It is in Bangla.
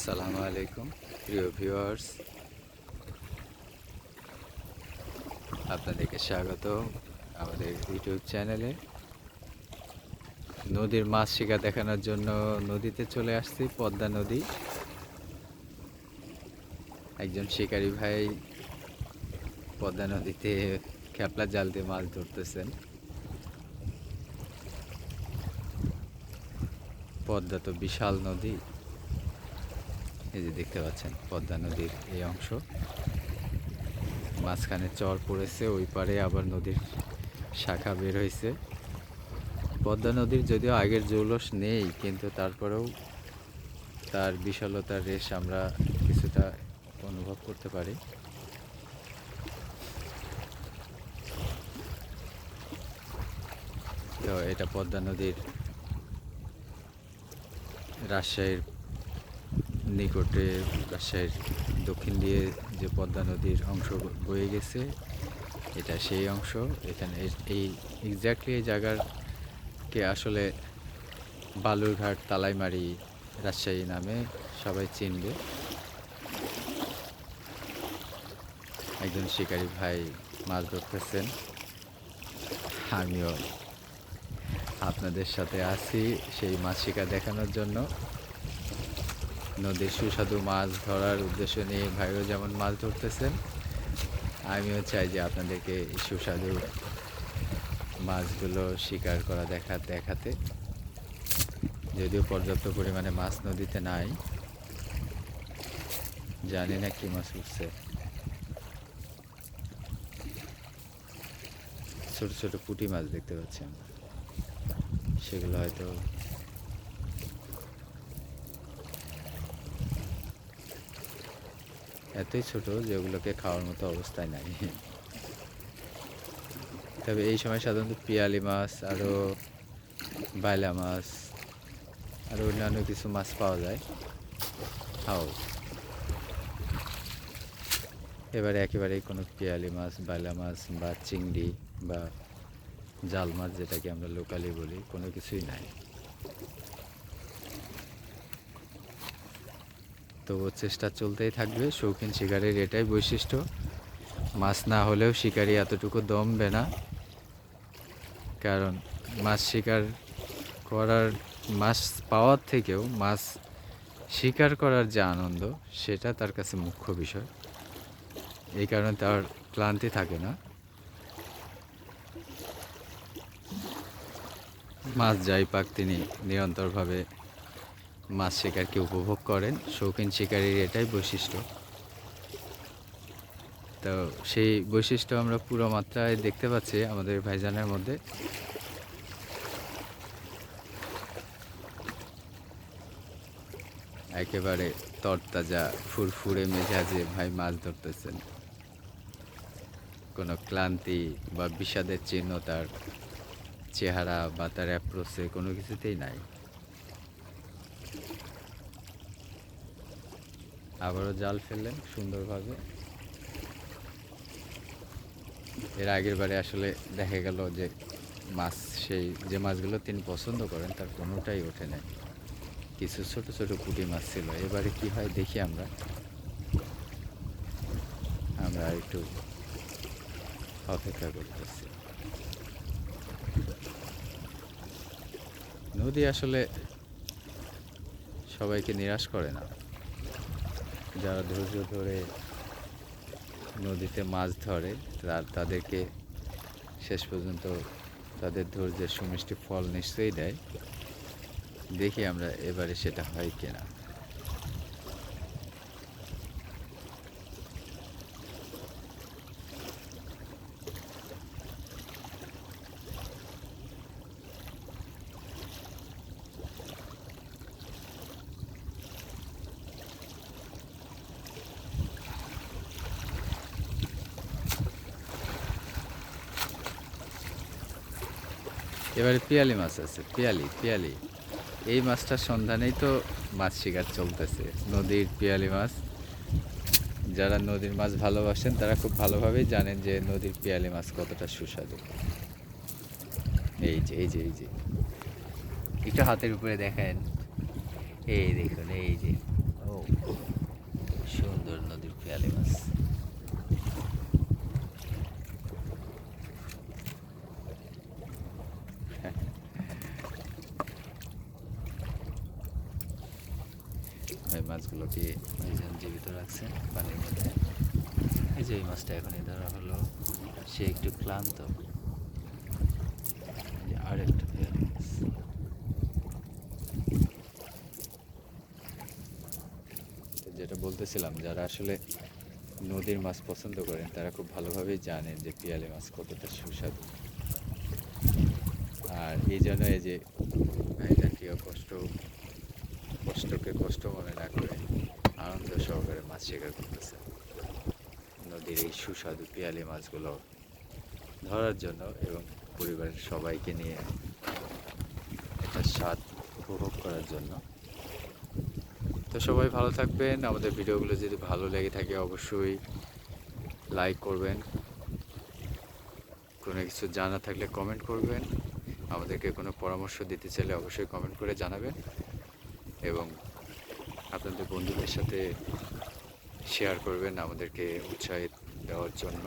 আসসালামু আলাইকুম প্রিয় ভিউয়ার্স, আপনাদেরকে স্বাগত আমাদের ইউটিউব চ্যানেলে। নদীর মাছ শিকার দেখানোর জন্য নদীতে চলে আসছি, পদ্মা নদী। একজন শিকারী ভাই পদ্মা নদীতে খেপলা জাল দিয়ে মাছ ধরতেছেন। পদ্মা তো বিশাল নদী, এই যে দেখতে পাচ্ছেন পদ্মা নদীর এই অংশ। মাঝখানে চর পড়েছে, ওই পারে আবার নদীর শাখা বের হয়েছে। পদ্মা নদীর যদিও আগের জৌলস নেই, কিন্তু তারপরেও তার বিশালতার রেশ আমরা কিছুটা অনুভব করতে পারি। তো এটা পদ্মা নদীর রাজশাহীর নিকটে, রাজশাহীর দক্ষিণ দিয়ে যে পদ্মা নদীর অংশ বয়ে গেছে, এটা সেই অংশ। এখানে এই এক্স্যাক্টলি এই জায়গাকে আসলে বালুরঘাট, তালাইমারি, রাজশাহী নামে সবাই চিনবে। একজন শিকারী ভাই মাছ ধরতেছেন, আমিও আপনাদের সাথে আছি সেই মাছ শিকার দেখানোর জন্য। নদীর সুস্বাদু মাছ ধরার উদ্দেশ্য নিয়ে ভাইও যেমন মাছ ধরতেছেন, আমিও চাই যে আপনাদেরকে এই সুস্বাদু মাছগুলো শিকার করা দেখাতে। যদিও পর্যাপ্ত পরিমাণে মাছ নদীতে নাই, জানি না কি মাছ উঠছে। ছোট ছোট পুঁটি মাছ দেখতে পাচ্ছি আমরা, সেগুলো হয়তো এতই ছোট যে ওগুলোকে খাওয়ার মতো অবস্থায় নাই। তবে এই সময় সাধারণত পিয়ালি মাছ, আরও বাইলা মাছ, আর অন্যান্য কিছু মাছ পাওয়া যায়। এবারে একেবারেই কোনো পিয়ালি মাছ, বাইলা মাছ বা চিংড়ি বা জাল মাছ, যেটাকে আমরা লোকালি বলি, কোনো কিছুই নাই। তবুও চেষ্টা চলতেই থাকবে। শৌখিন শিকারের এটাই বৈশিষ্ট্য, মাছ না হলেও শিকারি এতটুকু দমবে না। কারণ মাছ শিকার করার, মাছ পাওয়ার থেকেও মাছ শিকার করার যে আনন্দ, সেটা তার কাছে মুখ্য বিষয়। এই কারণে তার ক্লান্তি থাকে না। মাছ যাই পাক, তিনি নিরন্তরভাবে মাছ শিকারকে উপভোগ করেন। শৌখিন শিকারীর এটাই বৈশিষ্ট্য। তো সেই বৈশিষ্ট্য আমরা পুরো মাত্রায় দেখতে পাচ্ছি আমাদের ভাইজানের মধ্যে। একেবারে তরতাজা ফুরফুরে মেজাজে ভাই মাছ ধরতেছেন। কোনো ক্লান্তি বা বিষাদের চিহ্ন তার চেহারা বা তার অ্যাপ্রোচে কোনো কিছুতেই নাই। আবারও জাল ফেললেন সুন্দরভাবে। এর আগের বারে আসলে দেখা গেল যে মাছ, সেই যে মাছগুলো তিনি পছন্দ করেন, তার কোনোটাই ওঠে নাই। কিছু ছোট ছোট পুঁটি মাছ ছিল। এবারে কি হয় দেখি আমরা একটু অপেক্ষা করতেছি। নদী আসলে সবাইকে নিরাশ করে না। যারা ধৈর্য ধরে নদীতে মাছ ধরে, তাদেরকে শেষ পর্যন্ত তাদের ধৈর্যের সুমিষ্টি ফল নিশ্চয়ই দেয়। দেখি আমরা এবারে সেটা হয় কিনা। এবারে পিয়ালি মাছ আছে, পিয়ালি। এই মাছটার সন্ধানেই তো মাছ শিকার চলতেছে, নদীর পিয়ালি মাছ। যারা নদীর মাছ ভালোবাসেন তারা খুব ভালোভাবেই জানেন যে নদীর পিয়ালি মাছ কতটা সুস্বাদু। এই যে একটু হাতের উপরে দেখেন, এই দেখুন, এই যে, ও সুন্দর নদীর পেয়ালি মাছ। এই মাছগুলোকে ভাইজান জীবিত রাখছেন পানির মধ্যে। এই যে এই মাছটা এখনই ধরা হলো, সে একটু ক্লান্ত। আর একটা পেয়ালি মাছ। যেটা বলতেছিলাম, যারা আসলে নদীর মাছ পছন্দ করেন তারা খুব ভালোভাবেই জানেন যে পিয়ালি মাছ কতটা সুস্বাদু। আর এই জন্য এই যে ভাইজান কেউ কষ্টকে কষ্ট মনে না করে আনন্দ সহকারে মাছ শিকার করতেছে নদীর এই সুস্বাদু পিয়ালি মাছগুলো ধরার জন্য এবং পরিবারের সবাইকে নিয়ে এটা স্বাদ উপভোগ করার জন্য। তো সবাই ভালো থাকবেন। আমাদের ভিডিওগুলো যদি ভালো লেগে থাকে অবশ্যই লাইক করবেন, কোনো কিছু জানা থাকলে কমেন্ট করবেন, আমাদেরকে কোনো পরামর্শ দিতে চাইলে অবশ্যই কমেন্ট করে জানাবেন এবং আপনাদের বন্ধুদের সাথে শেয়ার করবেন আমাদেরকে উৎসাহ দেওয়ার জন্য।